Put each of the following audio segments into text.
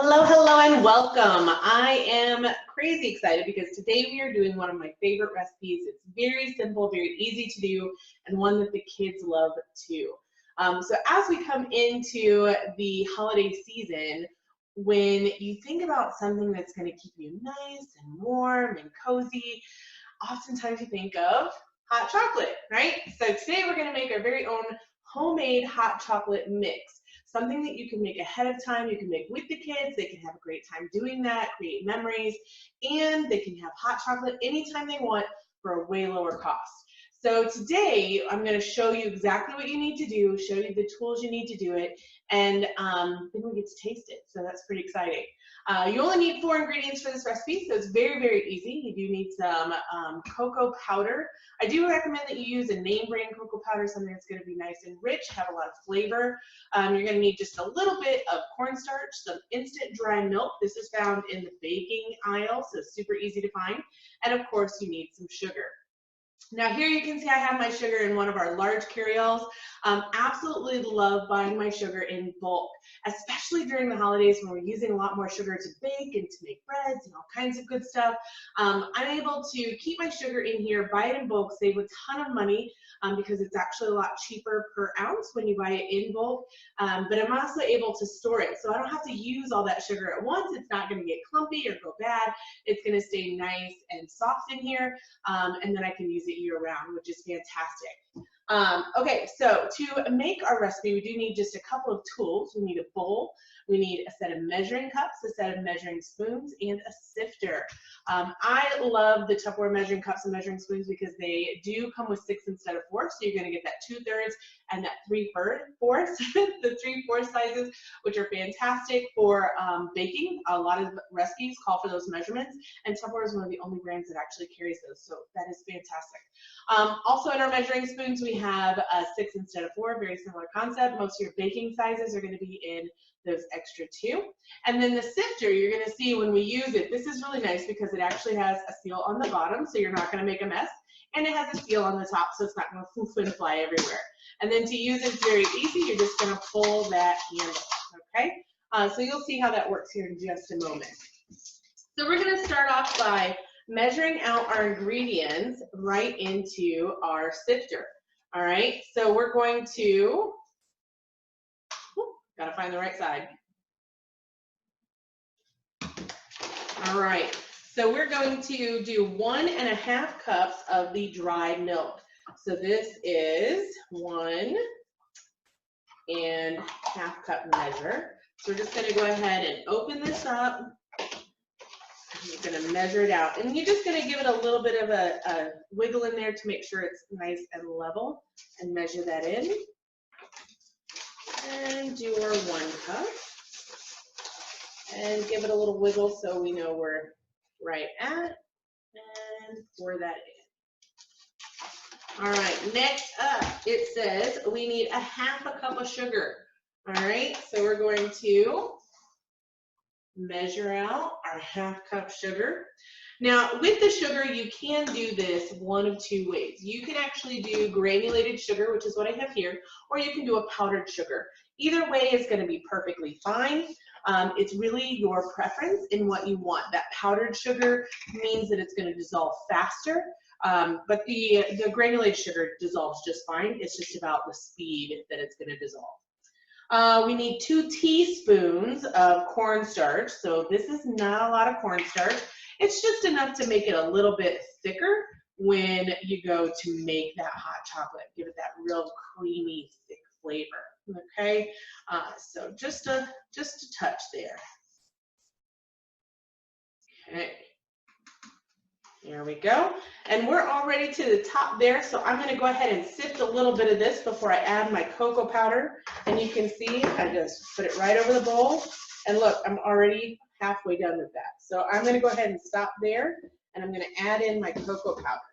Hello, hello, and welcome. I am crazy excited because today we are doing one of my favorite recipes. It's very simple, very easy to do, and one that the kids love too. So as we come into the holiday season, when you think about something that's going to keep you nice and warm and cozy, oftentimes you think of hot chocolate, right? So today we're going to make our very own homemade hot chocolate mix. Something that you can make ahead of time, you can make with the kids, they can have a great time doing that, create memories, and they can have hot chocolate anytime they want for a way lower cost. So today I'm going to show you exactly what you need to do, show you the tools you need to do it, and then we get to taste it. So that's pretty exciting. You only need 4 ingredients for this recipe, so it's very, very easy. You do need some cocoa powder. I do recommend that you use a name brand cocoa powder, something that's going to be nice and rich, have a lot of flavor. You're going to need just a little bit of cornstarch, some instant dry milk. This is found in the baking aisle, so super easy to find. And of course, you need some sugar. Now here you can see I have my sugar in one of our large carryalls. Absolutely love buying my sugar in bulk, especially during the holidays when we're using a lot more sugar to bake and to make breads and all kinds of good stuff. I'm able to keep my sugar in here, buy it in bulk, save a ton of money because it's actually a lot cheaper per ounce when you buy it in bulk. But I'm also able to store it, so I don't have to use all that sugar at once. It's not going to get clumpy or go bad. It's going to stay nice and soft in here, and then I can use it year-round, which is fantastic. Okay, so to make our recipe, we do need just a couple of tools. We need a bowl, we need a set of measuring cups, a set of measuring spoons, and a sifter. I love the Tupperware measuring cups and measuring spoons because they do come with 6 instead of 4, so you're going to get that 2/3 and that 3/4, the 3/4 sizes, which are fantastic for baking. A lot of recipes call for those measurements, and Tupperware is one of the only brands that actually carries those, so that is fantastic. Also in our measuring spoons, we have 6 instead of 4, very similar concept. Most of your baking sizes are going to be in those extra 2. And then the sifter, you're going to see when we use it, this is really nice because it actually has a seal on the bottom, so you're not going to make a mess. And it has a seal on the top, so it's not going to foof and fly everywhere. And then to use it's very easy. You're just going to pull that handle, okay? So you'll see how that works here in just a moment. So we're going to start off by measuring out our ingredients right into our sifter. All right, so we're going to, gotta find the right side. All right, so we're going to do 1½ cups of the dry milk. So this is 1½ cup measure. So we're just gonna go ahead and open this up. You're going to measure it out, and you're just going to give it a little bit of a wiggle in there to make sure it's nice and level, and measure that in. And do our 1 cup, and give it a little wiggle so we know we're right at, and pour that in. All right, next up, it says we need 1/2 cup of sugar. All right, so we're going to measure out our 1/2 cup sugar. Now with the sugar, you can do this one of 2 ways. You can actually do granulated sugar, which is what I have here, or you can do a powdered sugar. Either way is going to be perfectly fine. It's really your preference in what you want. That powdered sugar means that it's going to dissolve faster, but the granulated sugar dissolves just fine. It's just about the speed that it's going to dissolve. We need 2 teaspoons of cornstarch. So this is not a lot of cornstarch. It's just enough to make it a little bit thicker when you go to make that hot chocolate. Give it that real creamy, thick flavor. Okay, so just a touch there. Okay. There we go. And we're already to the top there, so I'm going to go ahead and sift a little bit of this before I add my cocoa powder. And you can see I just put it right over the bowl. And look, I'm already halfway done with that. So I'm going to go ahead and stop there, and I'm going to add in my cocoa powder.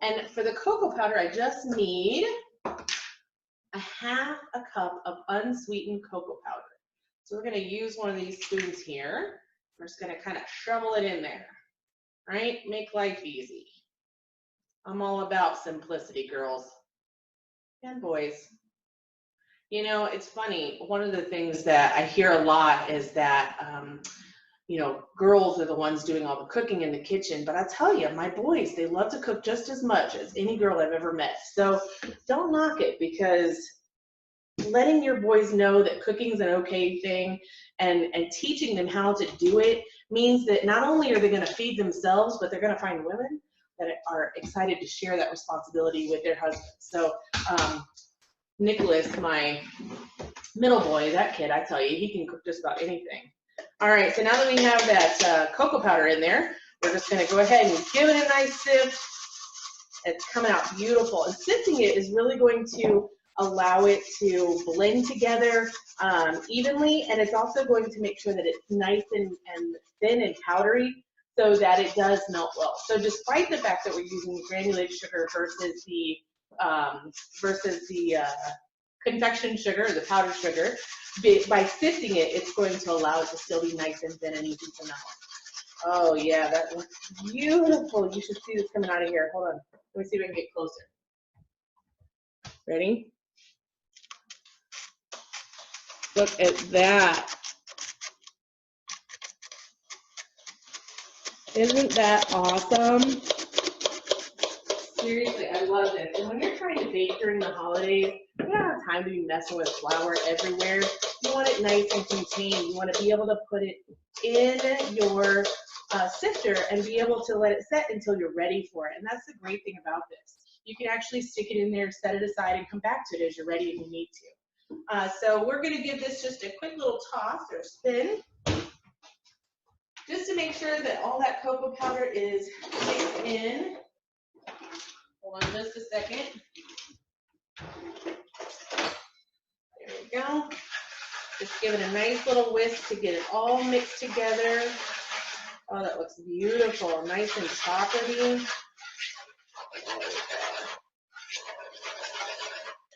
And for the cocoa powder, I just need 1/2 cup of unsweetened cocoa powder. So we're going to use one of these spoons here. We're just going to kind of shovel it in there. Right? Make life easy. I'm all about simplicity, girls and boys. You know, it's funny. One of the things that I hear a lot is that, you know, girls are the ones doing all the cooking in the kitchen. But I tell you, my boys, they love to cook just as much as any girl I've ever met. So don't knock it, because letting your boys know that cooking is an okay thing and teaching them how to do it means that not only are they going to feed themselves, but they're going to find women that are excited to share that responsibility with their husbands. So Nicholas, my middle boy, that kid, I tell you, he can cook just about anything. All right, so now that we have that cocoa powder in there, we're just going to go ahead and give it a nice sift. It's coming out beautiful. And sifting it is really going to allow it to blend together evenly, and it's also going to make sure that it's nice and thin and powdery so that it does melt well. So despite the fact that we're using granulated sugar versus the confection sugar, or the powdered sugar, by sifting it, it's going to allow it to still be nice and thin and easy to melt. Oh yeah, that looks beautiful. You should see this coming out of here. Hold on. Let me see if I can get closer. Ready? Look at that. Isn't that awesome? Seriously, I love this. And when you're trying to bake during the holidays, you don't have time to be messing with flour everywhere. You want it nice and contained. You want to be able to put it in your sifter and be able to let it set until you're ready for it. And that's the great thing about this. You can actually stick it in there, set it aside, and come back to it as you're ready if you need to. So we're going to give this just a quick little toss or spin, just to make sure that all that cocoa powder is mixed in. Hold on just a second. There we go. Just give it a nice little whisk to get it all mixed together. Oh, that looks beautiful, nice and chocolatey.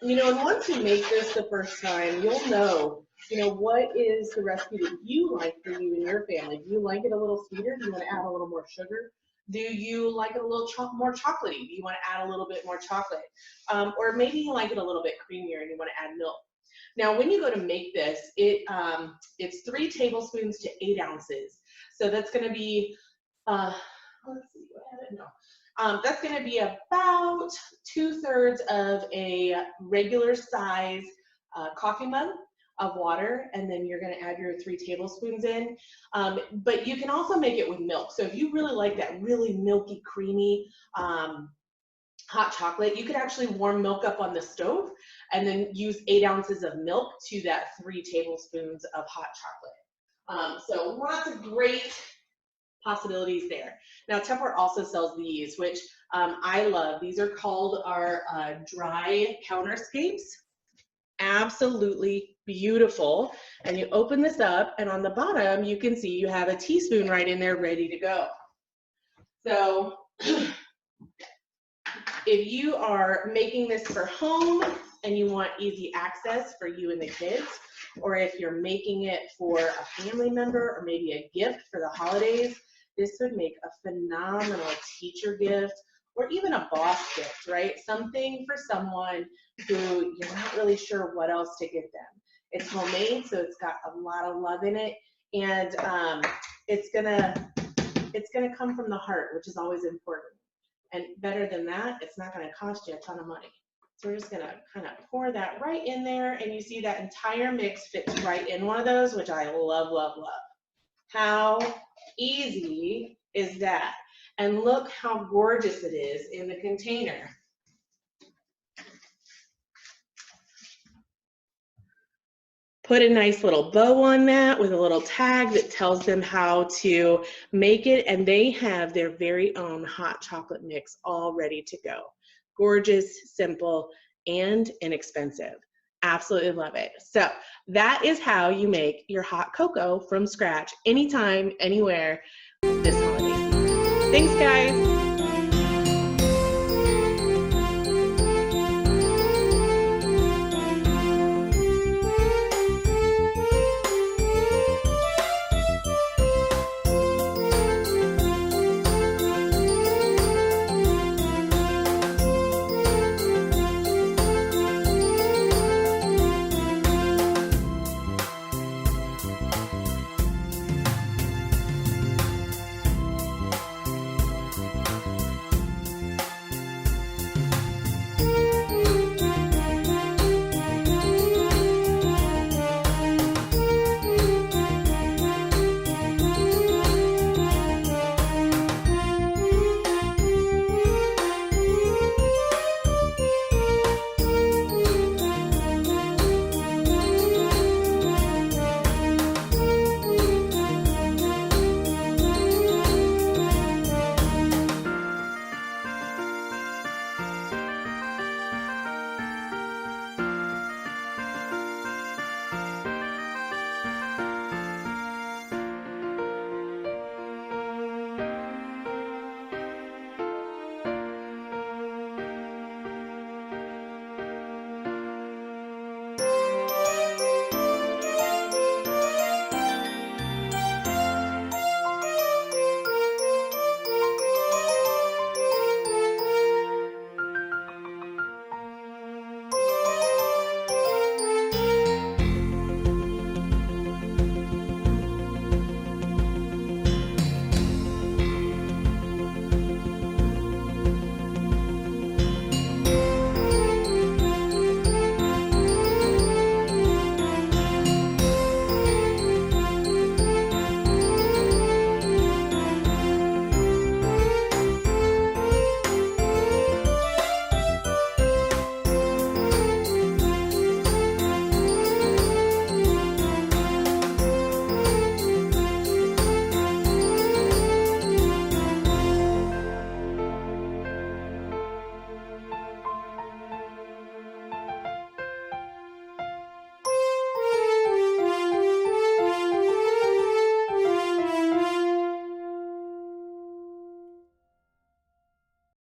You know, and once you make this the first time, you'll know, you know, what is the recipe that you like for you and your family. Do you like it a little sweeter? Do you want to add a little more sugar? Do you like it a little more chocolatey? Do you want to add a little bit more chocolate? Or maybe you like it a little bit creamier and you want to add milk. Now, when you go to make this, it's 3 tablespoons to 8 ounces. So that's going to be, let's see, what I have it? No. That's going to be about 2/3 of a regular size coffee mug of water, and then you're going to add your 3 tablespoons in. But you can also make it with milk. So if you really like that really milky, creamy hot chocolate, you could actually warm milk up on the stove and then use 8 ounces of milk to that 3 tablespoons of hot chocolate. So lots of great possibilities there. Now, Tupperware also sells these, which I love. These are called our dry counterscapes. Absolutely beautiful. And you open this up, and on the bottom, you can see you have a teaspoon right in there ready to go. So if you are making this for home and you want easy access for you and the kids, or if you're making it for a family member or maybe a gift for the holidays, this would make a phenomenal teacher gift or even a boss gift, right? Something for someone who you're not really sure what else to get them. It's homemade, so it's got a lot of love in it, and it's gonna come from the heart, which is always important. And better than that, it's not gonna cost you a ton of money. So we're just gonna kind of pour that right in there, and you see that entire mix fits right in one of those, which I love, love, love. How easy is that? And look how gorgeous it is in the container. Put a nice little bow on that with a little tag that tells them how to make it, and they have their very own hot chocolate mix all ready to go. Gorgeous, simple, and inexpensive. Absolutely love it. So that is how you make your hot cocoa from scratch, anytime, anywhere this holiday season. Thanks, guys.